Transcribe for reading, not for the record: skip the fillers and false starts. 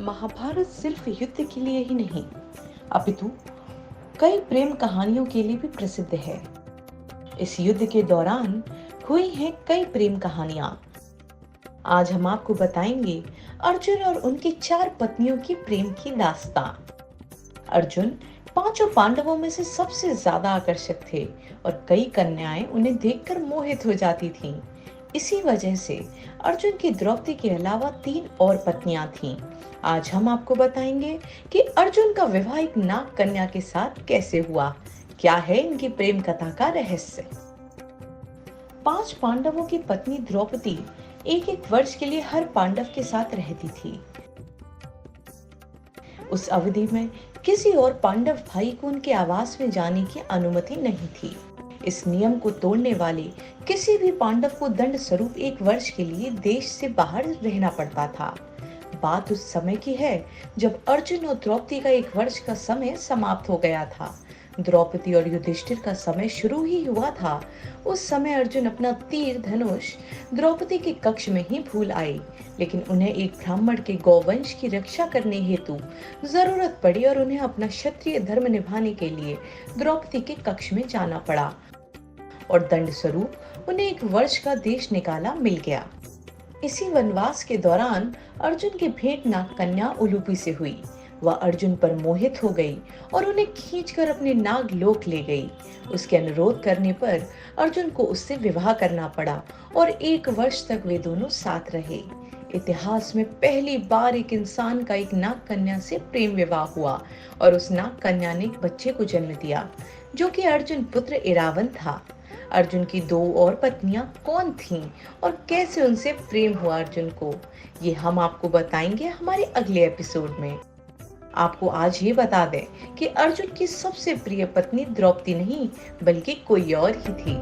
महाभारत सिर्फ युद्ध के लिए ही नहीं, अपितु कई प्रेम कहानियों के लिए भी प्रसिद्ध है। इस युद्ध के दौरान हुई हैं कई प्रेम कहानियां। आज हम आपको बताएंगे अर्जुन और उनकी 4 पत्नियों की प्रेम की दास्तां। अर्जुन पांचों पांडवों में से सबसे ज्यादा आकर्षक थे और कई कन्याएं उन्हें देखकर मोहित हो जाती थीं। इसी वजह से अर्जुन की द्रौपदी के अलावा 3 और पत्नियां थीं। आज हम आपको बताएंगे कि अर्जुन का विवाह एक नाग कन्या के साथ कैसे हुआ, क्या है इनकी प्रेम कथा का रहस्य। 5 पांडवों की पत्नी द्रौपदी एक वर्ष के लिए हर पांडव के साथ रहती थी। उस अवधि में किसी और पांडव भाई को उनके आवास में जाने की अनुमति नहीं थी। इस नियम को तोड़ने वाले किसी भी पांडव को दंड स्वरूप 1 वर्ष के लिए देश से बाहर रहना पड़ता था। बात उस समय की है जब अर्जुन और द्रौपदी का 1 वर्ष का समय समाप्त हो गया था। द्रौपदी और युधिष्ठिर का समय शुरू ही हुआ था। उस समय अर्जुन अपना तीर धनुष द्रौपदी के कक्ष में ही भूल आए, लेकिन उन्हें एक ब्राह्मण के गौवंश की रक्षा करने हेतु जरूरत पड़ी और उन्हें अपना क्षत्रिय धर्म निभाने के लिए द्रौपदी के कक्ष में जाना पड़ा और दंड स्वरूप उन्हें 1 वर्ष का देश निकाला मिल गया। इसी वनवास के दौरान अर्जुन की भेंट नाग कन्या उलूपी से हुई। वह अर्जुन पर मोहित हो गई और उन्हें खींचकर अपने नाग लोक ले गई। उसके अनुरोध करने पर अर्जुन को उससे विवाह करना पड़ा और 1 वर्ष तक वे दोनों साथ रहे। इतिहास में पहली बार एक इंसान का एक नाग कन्या से प्रेम विवाह हुआ और उस नाग कन्या ने एक बच्चे को जन्म दिया जो कि अर्जुन पुत्र इरावन था। अर्जुन की 2 और पत्नियां कौन थीं और कैसे उनसे प्रेम हुआ अर्जुन को, ये हम आपको बताएंगे हमारे अगले एपिसोड में। आपको आज ये बता दें कि अर्जुन की सबसे प्रिय पत्नी द्रौपदी नहीं बल्कि कोई और ही थी।